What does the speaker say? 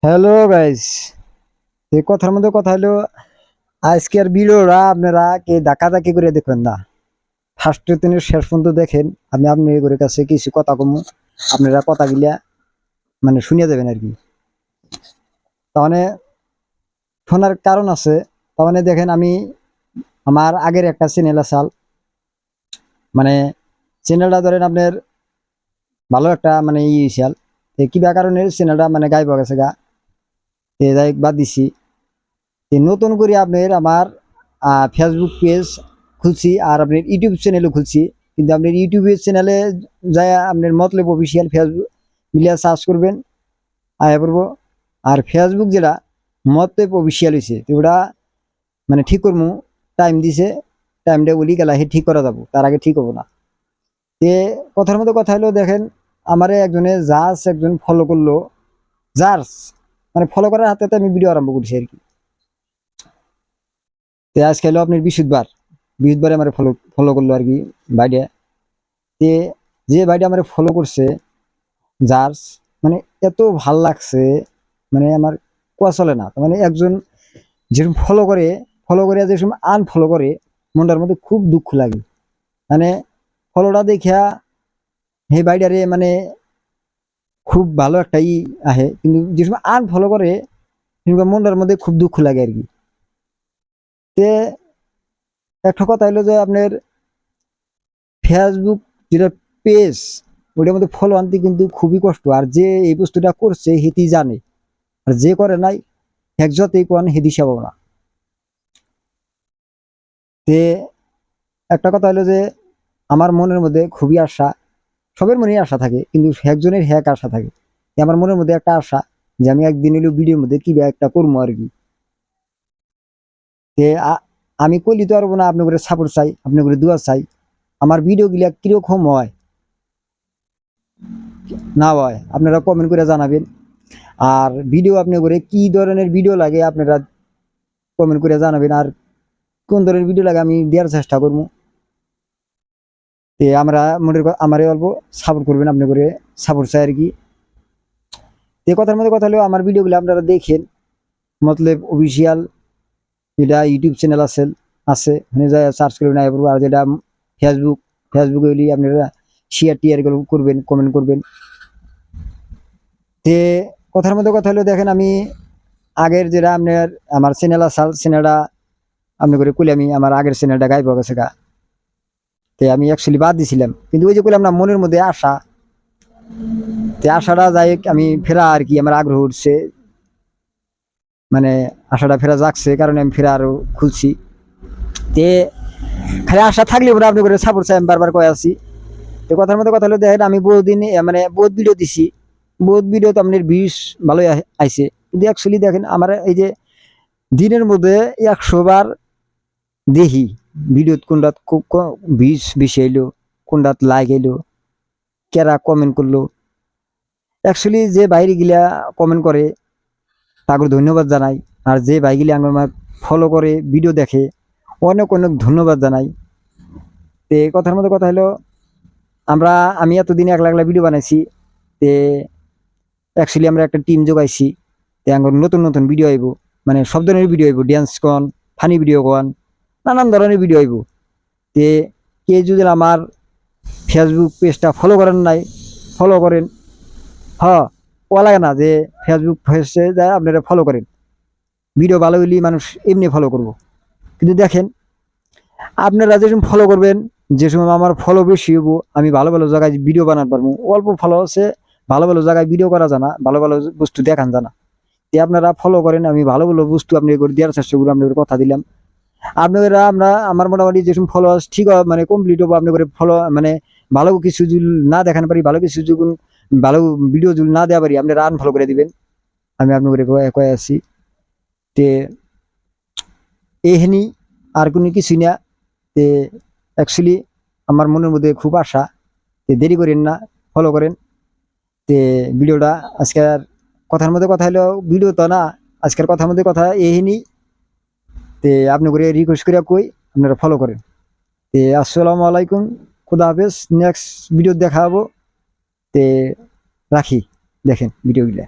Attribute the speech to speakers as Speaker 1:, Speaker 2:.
Speaker 1: Hello guys, এই কথার মধ্যে কথা হলো আজকের ভিডিওটা আপনারা কে ধাক্কাধাক্কি করে দেখবেন না। ফার্স্টে তিনি শেষ পর্যন্ত দেখেন। আমি আপনাদের কাছে কিছু কথা কমু, আপনারা কথাগুলা মানে শুনিয়ে দেবেন আর কি। তাহলে শোনার কারণ আছে। তাহলে দেখেন, আমি আমার আগের একটা চ্যানেল আসাল, মানে চ্যানেলটা ধরেন আপনার ভালো একটা মানে হয়েছিল। কিবা কারণে চ্যানেলটা মানে গায়েব হয়ে গেছে গা, যাই বাদ দিছি। নতুন করে আপনার আমার ফেসবুক পেজ খুলছি আর আপনার ইউটিউব চ্যানেলও খুলছি। কিন্তু আপনার ইউটিউবের চ্যানেলে যায় আপনার মতলব অফিসিয়াল ফেসবুক মিলিয়ে সার্চ করবেন, আয়া পড়বো। আর ফেসবুক যেটা মতলব অফিসিয়াল হয়েছে তো ওটা মানে ঠিক করবো, টাইম দিছে, টাইমটা বলি গেলা হে ঠিক করা যাবো, তার আগে ঠিক হবো না। তে কথার মতো কথা হলো, দেখেন আমারে একজনে জাস্ট একজন ফলো করলো, জাস্ট মানে ফলো করার হাতে হাতে আমি ভিডিও আরম্ভ করছি আর কি। তো আজকে হলো আপনার বৃহস্পতিবারে আমার ফলো ফলো করলো আর কি বাইরে। তে যে বাইরে আমার ফলো করছে, যার মানে এত ভাল লাগছে, মানে আমার কোয়া চলে না। মানে একজন যেরকম ফলো করে যেরকম আনফলো করে, মনটার মধ্যে খুব দুঃখ লাগে। মানে ফলোটা দেখিয়া সেই বাইডারে মানে খুব ভালো একটা আহে, কিন্তু যেরকম আনফলো করে সেরকম মনটার মধ্যে খুব দুঃখ লাগে আর কি। তে একটা কথা হলো যে আপনার ফেসবুক যেটা পেজ, ওটার মধ্যে ফলো আনতে কিন্তু খুবই কষ্ট। আর যে এই বস্তুটা করছে হেতি জানে, আর যে করে নাই এক যতই কোন হেদি সেব না। তে একটা কথা হলো যে আমার মনের মধ্যে খুবই আশা, সবের মনেই আশা থাকে, কিন্তু একজনের হ্যাক আশা থাকে। আমার মনের মধ্যে একটা আশা যে আমি একদিন হলেও ভিডিওর মধ্যে কি একটা করবো আর কি। তে আমি কইলি তো পারবো না, আপনি করে সাপোর্ট চাই, আপনি করে দোয়া চাই। আমার ভিডিও গুলা কিরকম হয় না হয় আপনারা কমেন্ট করে জানাবেন। আর ভিডিও আপনি করে কি ধরনের ভিডিও লাগে আপনারা কমেন্ট করে জানাবেন। আর কোন ধরনের ভিডিও লাগে আমি দেওয়ার চেষ্টা করবো। আমরা মনের আমারে অল্প সাপোর্ট করবেন, আপনি করে সাপোর্ট চাই আর কি। এই কথার মধ্যে কথা হলো আমার ভিডিওগুলো আপনারা দেখেন, মতলব অফিসিয়াল যেটা ইউটিউব চ্যানেল আছে আছে ওখানে যায় সার্চ করবেন আই পড়বো। আর যেটা ফেসবুক, ফেসবুকে হলে আপনারা শেয়ার টিয়ার করবেন, কমেন্ট করবেন। তে কথার মধ্যে কথা হলো, দেখেন আমি আগের যেটা আপনার আমার চ্যানেল আসাল চ্যানেলটা আপনি করে কইলে আমি আমার আগের চ্যানেলটা গাইব গেছে গা। তে আমি অ্যাকচুয়ালি বাদ দিছিলাম, কিন্তু ওই যে কইলাম না মনের মধ্যে আশা, তে আশাটা যাই আমি ফেরা আর কি আমার আগ্রহ উঠছে, মানে আশাটা ফেরা যাচ্ছে কারণে আমি ফেরা আরো খুলছি। তে খালি আশা থাকলে পরে আপনি করে সাপোর্ট চাই, আমি বারবার কয়ে আছি। তো কথার মধ্যে কথা হলো, দেখেন আমি বহুদিন মানে বহুত ভিডিও দিছি, বহুত ভিডিও তো আপনার ভিউজ ভালোই আইছে। কিন্তু অ্যাকচুয়ালি দেখেন আমার এই যে দিনের মধ্যে 100 বার দেখি ভিডিও কোনটা ভিউজ বেশি এলো, কোনটা লাইক এলো, কেরা কমেন্ট করলো। অ্যাকচুয়ালি যে বাইরে গিলা কমেন্ট করে তাকে ধন্যবাদ জানাই। আর যে ভাইগুলি আমার ফলো করে ভিডিও দেখে অনেক অনেক ধন্যবাদ জানাই। তো এই কথার মধ্যে কথা হলো, আমরা আমি এতদিন একলা একলা ভিডিও বানাইছি। তে অ্যাকচুয়ালি আমরা একটা টিম জোগাইছি। তে আমার নতুন নতুন ভিডিও আইব, মানে সব ধরনের ভিডিও আইব, ড্যান্স কন, ফানি ভিডিও কন, নানান ধরনের ভিডিও আইব। তে কে যদি আমার ফেসবুক পেজটা ফলো করেন নাই, ফলো করেন। হ্যাঁ, ও লাগে না যে ফেসবুক পেজে যায় আপনারা ফলো করেন, ভিডিও ভালো হইলে মানুষ এমনি ফলো করব। কিন্তু দেখেন আপনারা যেরকম ফলো করবেন, যে সময় আমার ফলো বেশি হবো, আমি ভালো ভালো জায়গায় ভিডিও বানাতে পারবো। অল্প ফলো আছে, ভালো ভালো জায়গায় ভিডিও করা জানা, ভালো ভালো বস্তু দেখান জানা। আপনারা ফলো করেন, আমি ভালো ভালো বস্তু আপনি দেওয়ার চেষ্টা করবো, আপনাদের কথা দিলাম। আপনারা আমরা আমার মোটামুটি যেসব ফলোয়ার্স ঠিক মানে কমপ্লিট হবো, আপনি করে ফলো মানে ভালো কিছু যদি না দেখান পারি, ভালো কিছু যদি ভালো ভিডিও যদি না দেওয়া পারি, আপনারা আনফলো করে দিবেন। আমি আপনি করে কয়ে আছি। তে এইখানি আর কোনো কিছুই না। তে অ্যাকচুয়ালি আমার মনের মধ্যে খুব আশা, তে দেরি করেন না, ফলো করেন। তে ভিডিওটা আজকের কথার মধ্যে কথা হলো, ভিডিও তো না, আজকের কথার মধ্যে কথা এইখানি। তে আপনি করে রিকোয়েস্ট করে কই আপনারা ফলো করেন। তে আসসালামু আলাইকুম, খুদা হাফেজ, নেক্সট ভিডিও দেখা হবো। তে রাখি, দেখেন ভিডিওগুলা।